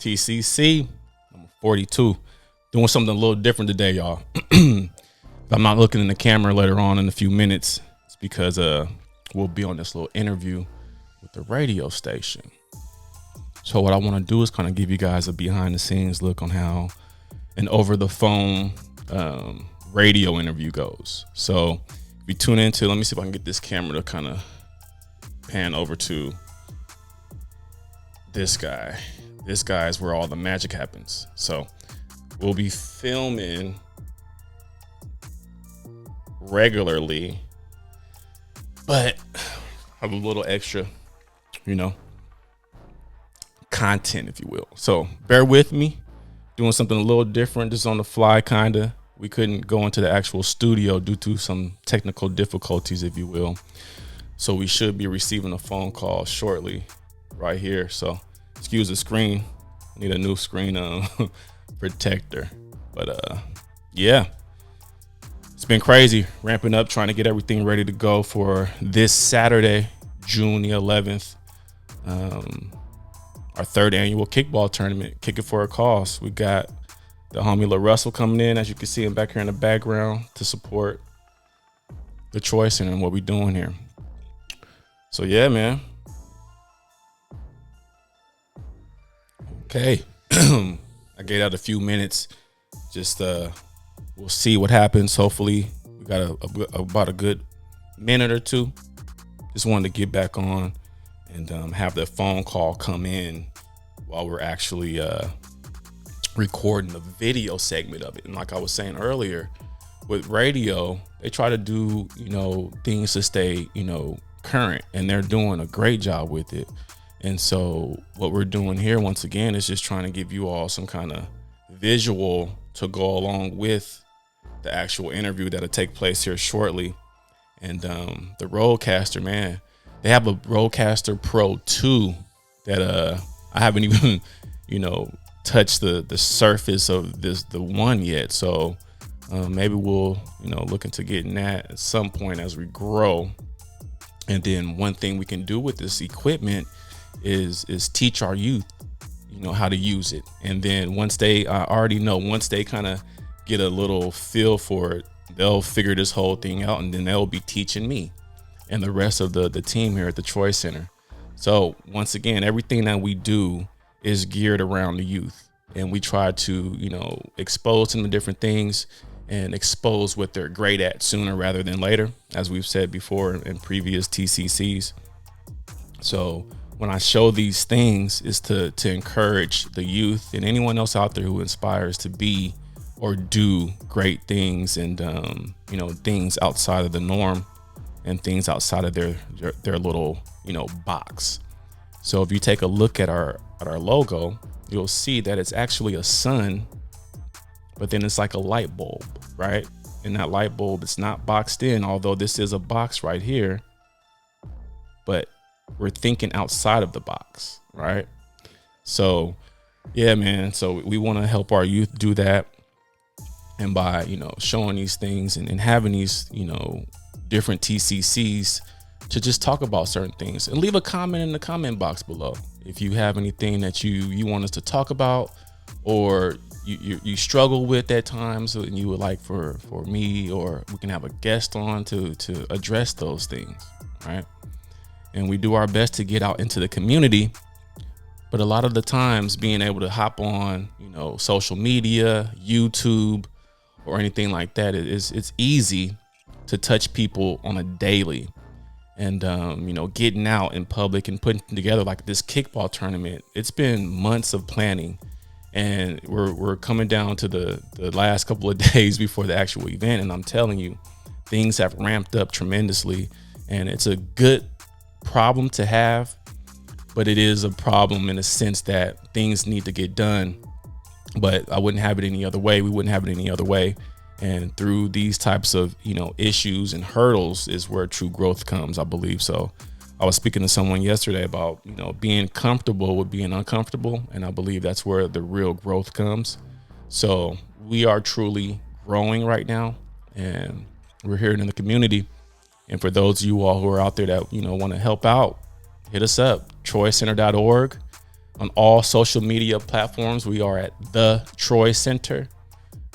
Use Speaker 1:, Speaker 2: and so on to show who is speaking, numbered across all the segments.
Speaker 1: TCC, number 42. Doing something a little different today, y'all. If I'm not looking in the camera later on in a few minutes, it's because we'll be on this little interview with the radio station. So what I want to do is kind of give you guys a behind the scenes look on how an over the phone radio interview goes. So if you tune into, let me see if I can get this camera to kind of pan over to this guy. This guy is where all the magic happens. So we'll be filming regularly, but have a little extra, content, if you will. So bear with me, doing something a little different, just on the fly, kind of. We couldn't go into the actual studio due to some technical difficulties, if you will. So we should be receiving a phone call shortly right here. So excuse the screen. I need a new screen protector. But yeah, it's been crazy ramping up, trying to get everything ready to go for this Saturday, June the 11th. Our third annual Kickball Tournament, Kick It for a Cause. We got the homie La Russell coming in, as you can see him back here in the background, to support the choice and what we're doing here. So yeah, man. Okay. I gave out a few minutes. Just we'll see what happens. Hopefully we got about a good minute or two. Just wanted to get back on and have the phone call come in while we're actually recording the video segment of it. And like I was saying earlier, with radio, they try to do, things to stay, current, and they're doing a great job with it. And so what we're doing here, once again, is just trying to give you all some kind of visual to go along with the actual interview that'll take place here shortly. And the Rodecaster, man, they have a Rodecaster Pro 2 that I haven't even, touched the surface of the one yet. So maybe we'll, look into getting that at some point as we grow. And then one thing we can do with this equipment is teach our youth, how to use it. And then once they kind of get a little feel for it, they'll figure this whole thing out, and then they'll be teaching me and the rest of the team here at the Troy Center. So once again, everything that we do is geared around the youth, and we try to, expose them to different things and expose what they're great at sooner rather than later, as we've said before in previous TCCs. So when I show these things, is to encourage the youth and anyone else out there who inspires to be or do great things, and things outside of the norm and things outside of their little box. So if you take a look at our logo, you'll see that it's actually a sun, but then it's like a light bulb, right? And that light bulb is not boxed in, although this is a box right here, but we're thinking outside of the box, right? So yeah, man. So we want to help our youth do that. And by, showing these things and having these, different TCCs to just talk about certain things, and leave a comment in the comment box below. If you have anything that you want us to talk about, or you struggle with at times and you would like for me or we can have a guest on to address those things, right? And we do our best to get out into the community, but a lot of the times being able to hop on, social media, YouTube, or anything like that, it's easy to touch people on a daily. And getting out in public and putting together like this kickball tournament, it's been months of planning, and we're coming down to the last couple of days before the actual event, and I'm telling you, things have ramped up tremendously, and it's a good problem to have, but it is a problem in a sense that things need to get done. But I wouldn't have it any other way. We wouldn't have it any other way. And through these types of, issues and hurdles is where true growth comes, I believe. So I was speaking to someone yesterday about, being comfortable with being uncomfortable. And I believe that's where the real growth comes. So we are truly growing right now, and we're here in the community. And for those of you all who are out there that, want to help out, hit us up, troycenter.org. On all social media platforms, we are at the Troy Center.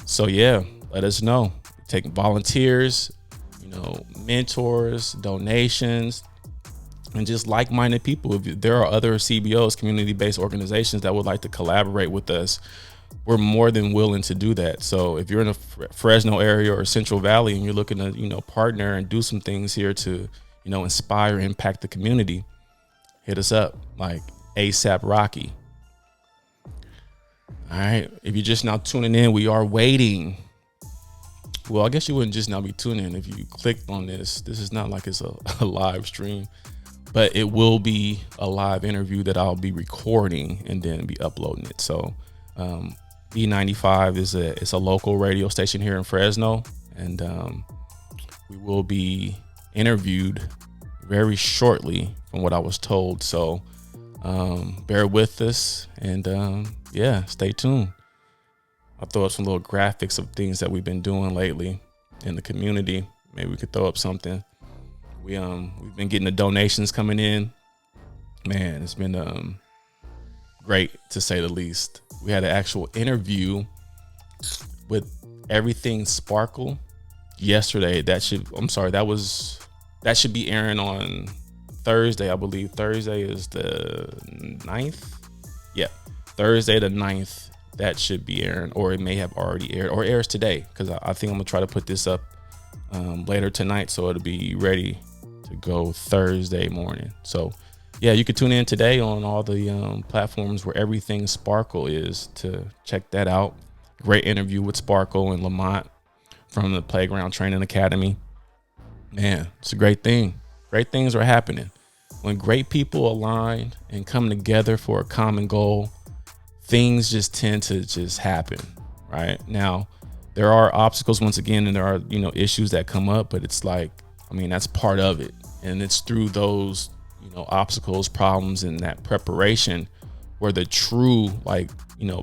Speaker 1: So yeah, let us know. Taking volunteers, mentors, donations, and just like-minded people. If there are other CBOs, community-based organizations that would like to collaborate with us, we're more than willing to do that. So if you're in the Fresno area or Central Valley and you're looking to, partner and do some things here to, inspire, impact the community, hit us up like ASAP Rocky. All right. If you're just now tuning in, we are waiting. Well, I guess you wouldn't just now be tuning in if you clicked on this. This is not like it's a live stream, but it will be a live interview that I'll be recording and then be uploading it. So B95 is a local radio station here in Fresno, and we will be interviewed very shortly from what I was told. So bear with us and stay tuned. I'll throw up some little graphics of things that we've been doing lately in the community. Maybe we could throw up something. We've been getting the donations coming in. Man, it's been great to say the least. We had an actual interview with Everything Sparkle yesterday. That should be airing on Thursday, I believe. Thursday is the 9th. Yeah, Thursday the 9th. That should be airing, or it may have already aired, or airs today, because I think I'm gonna try to put this up later tonight, so it'll be ready to go Thursday morning. So yeah, you can tune in today on all the platforms where Everything Sparkle is to check that out. Great interview with Sparkle and Lamont from the Playground Training Academy. Man, it's a great thing. Great things are happening when great people align and come together for a common goal. Things just tend to just happen. Right now, there are obstacles once again, and there are issues that come up, but it's like, that's part of it, and it's through those obstacles, problems, and that preparation where the true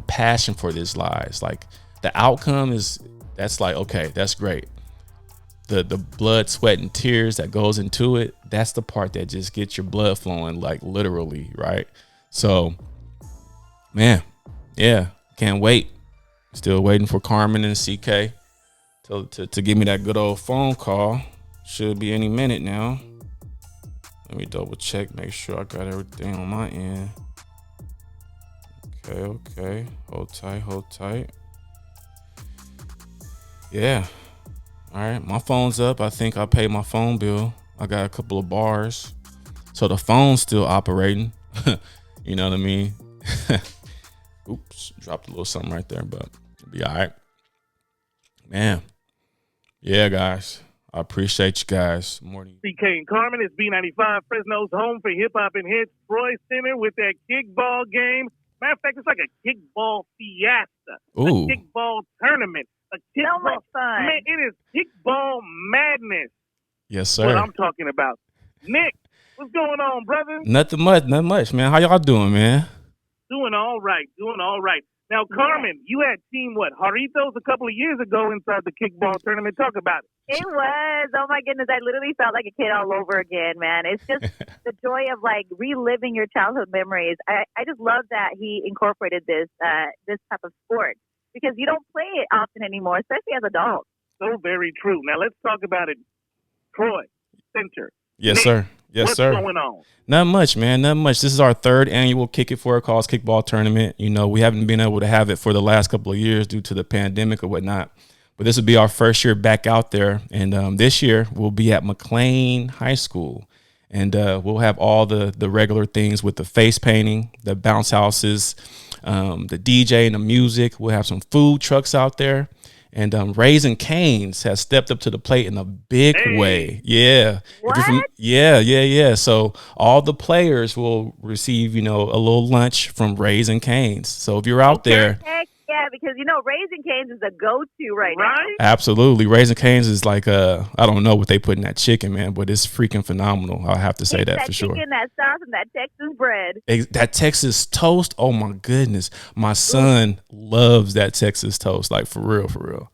Speaker 1: passion for this lies. Like the outcome that's like, okay, that's great. The blood, sweat, and tears that goes into it, that's the part that just gets your blood flowing, like literally, right? So, man, yeah, can't wait. Still waiting for Carmen and CK to give me that good old phone call. Should be any minute now. Let me double check, make sure I got everything on my end. Okay. Hold tight. Yeah. All right, my phone's up. I think I paid my phone bill. I got a couple of bars. So the phone's still operating. You know what I mean? Oops, dropped a little something right there, but it'll be all right. Man. Yeah, guys. I appreciate you guys. Morning.
Speaker 2: CK and Carmen, it's B95 Fresno's home for hip-hop and hits. Troy Center with that kickball game. Matter of fact, it's like a kickball fiesta.
Speaker 1: Ooh.
Speaker 2: A kickball tournament.
Speaker 3: So much fun.
Speaker 2: Man, it is kickball madness.
Speaker 1: Yes, sir.
Speaker 2: What I'm talking about. Nicc, what's going on, brother?
Speaker 1: Nothing much, man. How y'all doing, man?
Speaker 2: Doing all right. Now, Carmen, you had team Jarritos a couple of years ago inside the kickball tournament. Talk about it.
Speaker 3: It was. Oh, my goodness. I literally felt like a kid all over again, man. It's just the joy of, reliving your childhood memories. I just love that he incorporated this type of sport because you don't play it often anymore, especially as adults.
Speaker 2: So very true. Now, let's talk about it. Troy Center.
Speaker 1: Yes,
Speaker 2: Nicc,
Speaker 1: sir. Yes,
Speaker 2: what's
Speaker 1: sir.
Speaker 2: What's going on?
Speaker 1: Not much, man. Not much. This is our third annual Kick It For a Cause Kickball Tournament. We haven't been able to have it for the last couple of years due to the pandemic or whatnot. But this will be our first year back out there. And this year we'll be at McLane High School. And we'll have all the regular things with the face painting, the bounce houses, the DJ and the music. We'll have some food trucks out there. And Raising Cane's has stepped up to the plate in a big way. Yeah.
Speaker 3: What?
Speaker 1: Yeah. So all the players will receive, a little lunch from Raising Cane's. So if you're out there.
Speaker 3: Heck yeah, because, Raising Cane's is the go-to right now.
Speaker 1: Absolutely. Raising Cane's is like, I don't know what they put in that chicken, man, but it's freaking phenomenal. I'll have to say that for sure.
Speaker 3: Chicken, that sauce, and that Texas bread.
Speaker 1: That Texas toast. Oh, my goodness. My son loves that Texas toast, like for real.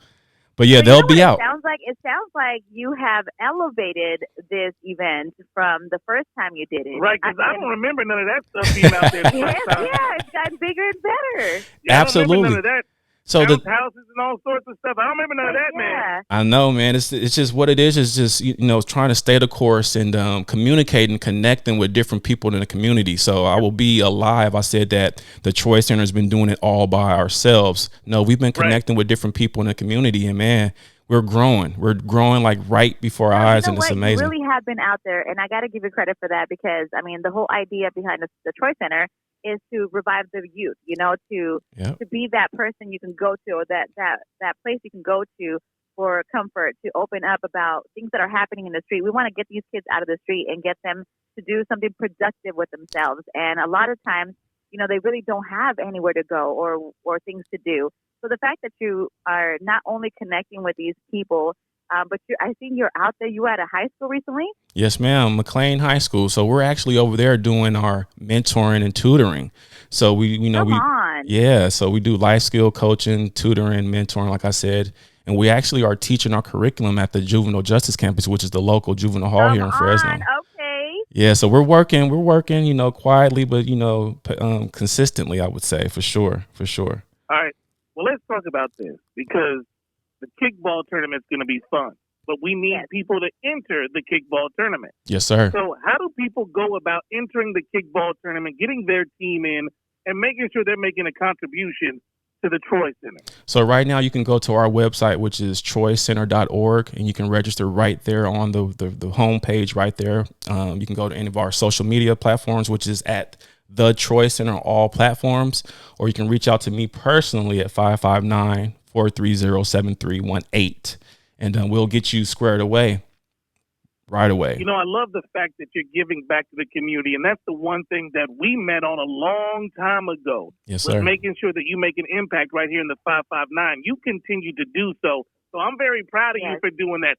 Speaker 1: But yeah,
Speaker 3: So
Speaker 1: they'll be out.
Speaker 3: It sounds like you have elevated this event from the first time you did it.
Speaker 2: Right, because I don't remember none of that stuff being out there.
Speaker 3: It's gotten bigger and better.
Speaker 2: Yeah,
Speaker 1: Absolutely.
Speaker 2: I don't remember none of that.
Speaker 1: So
Speaker 2: houses and all sorts of stuff. I don't remember none of that, man.
Speaker 1: I know, man. It's just what it is. It's just, trying to stay the course and communicating, connecting with different people in the community. So I will be alive. I said that the Troy Center has been doing it all by ourselves. No, we've been connecting with different people in the community, and man, we're growing. We're growing like right before our eyes, and it's amazing.
Speaker 3: You really have been out there, and I got to give you credit for that because, I mean, the whole idea behind the Troy Center is to revive the youth, to be that person you can go to, or that place you can go to for comfort, to open up about things that are happening in the street. We want to get these kids out of the street and get them to do something productive with themselves. And a lot of times, they really don't have anywhere to go or things to do. So the fact that you are not only connecting with these people, but I think you're out there. You were at a high school recently?
Speaker 1: Yes, ma'am. McLane High School. So we're actually over there doing our mentoring and tutoring. So so we do life skill coaching, tutoring, mentoring, like I said. And we actually are teaching our curriculum at the Juvenile Justice Campus, which is the local juvenile hall here in Fresno.
Speaker 3: Okay.
Speaker 1: Yeah, so we're working, quietly, but, consistently, I would say, for sure.
Speaker 2: All right. Well, let's talk about this because the kickball tournament is going to be fun, but we need people to enter the kickball tournament.
Speaker 1: Yes, sir.
Speaker 2: So how do people go about entering the kickball tournament, getting their team in, and making sure they're making a contribution to the Troy Center?
Speaker 1: So right now you can go to our website, which is troycenter.org, and you can register right there on the homepage right there. You can go to any of our social media platforms, which is at The Troy Center, all platforms, or you can reach out to me personally at 559-430-7318, and we'll get you squared away right away.
Speaker 2: I love the fact that you're giving back to the community, and that's the one thing that we met on a long time ago.
Speaker 1: Yes, sir.
Speaker 2: Was making sure that you make an impact right here in the 559. You continue to do so. So I'm very proud of you for doing that.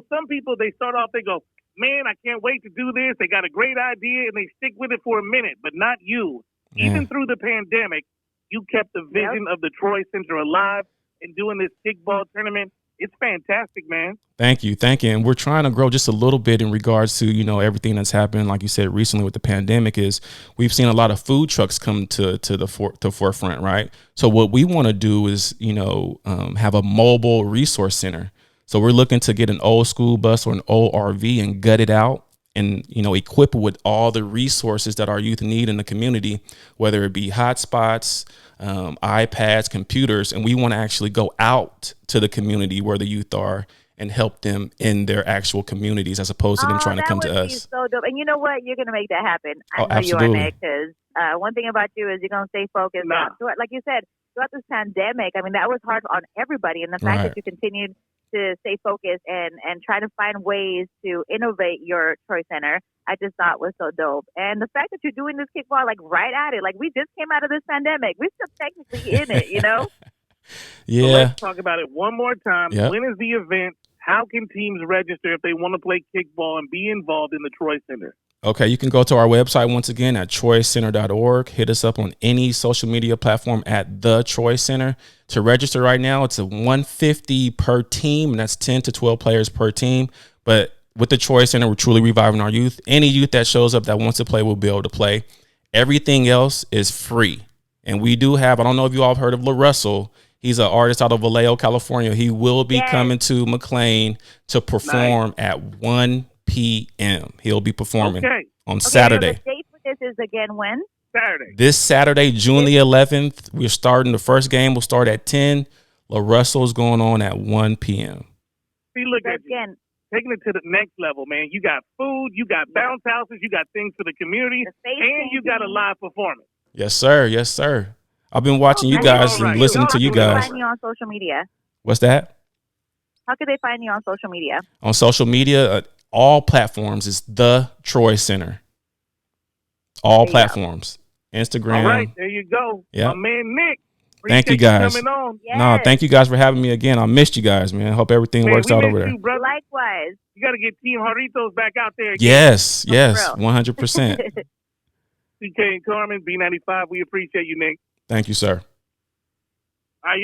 Speaker 2: Some people, they start off, they go, man, I can't wait to do this. They got a great idea, and they stick with it for a minute, but not you.
Speaker 1: Yeah.
Speaker 2: Even through the pandemic, you kept the vision of the Troy Center alive and doing this kickball tournament. It's fantastic, man. Thank you.
Speaker 1: And we're trying to grow just a little bit in regards to, everything that's happened. Like you said, recently with the pandemic is we've seen a lot of food trucks come to the forefront, right? So what we want to do is, have a mobile resource center. So we're looking to get an old school bus or an old RV and gut it out and, equip it with all the resources that our youth need in the community, whether it be hotspots, iPads, computers. And we want to actually go out to the community where the youth are and help them in their actual communities as opposed to them trying to come to us.
Speaker 3: So dope. And you know what? You're going to make that happen. I know
Speaker 1: absolutely.
Speaker 3: You are, Nick, because one thing about you is you're going to stay focused. Like you said, throughout this pandemic, I mean, that was hard on everybody. And the fact that you continued to stay focused and try to find ways to innovate your Troy Center, I just thought was so dope. And the fact that you're doing this kickball like right at it, like we just came out of this pandemic. We're still technically in it,
Speaker 1: Yeah.
Speaker 2: So let's talk about it one more time.
Speaker 1: Yep.
Speaker 2: When is the event? How can teams register if they want to play kickball and be involved in the Troy Center?
Speaker 1: Okay, you can go to our website once again at troycenter.org. Hit us up on any social media platform at The Troy Center. To register right now, it's a $150 per team, and that's 10 to 12 players per team. But with the Troy Center, we're truly reviving our youth. Any youth that shows up that wants to play will be able to play. Everything else is free. And we do have, I don't know if you all have heard of LaRussell. He's an artist out of Vallejo, California. He will be coming to McLane to perform at 1 p.m. He'll be performing on Saturday.
Speaker 3: The date for this is again when?
Speaker 2: Saturday.
Speaker 1: This Saturday, June the 11th. We're starting the first game. Will start at 10. LaRussell's going on at 1 p.m.
Speaker 2: See, look at you. Taking it to the next level, man. You got food, you got bounce houses, you got things for the community, and you got a live performance.
Speaker 1: Yes, sir. Yes, sir. I've been watching you guys and listening to you guys.
Speaker 3: How can they find you on social media?
Speaker 1: What's that?
Speaker 3: How can they find you on social media?
Speaker 1: On social media, all platforms is The Troy Center. All platforms. Instagram.
Speaker 2: All right, there you go.
Speaker 1: Yeah.
Speaker 2: My man Nick.
Speaker 1: Thank you guys.
Speaker 2: Coming on.
Speaker 3: Yes.
Speaker 1: No, thank you guys for having me again. I missed you guys, man. Hope everything works out over there.
Speaker 2: You,
Speaker 3: likewise.
Speaker 2: You got to get Team Jarritos back out there again.
Speaker 1: Yes, 100%.
Speaker 2: CK and Carmen, B95, we appreciate you, Nick.
Speaker 1: Thank you, sir.
Speaker 2: All right,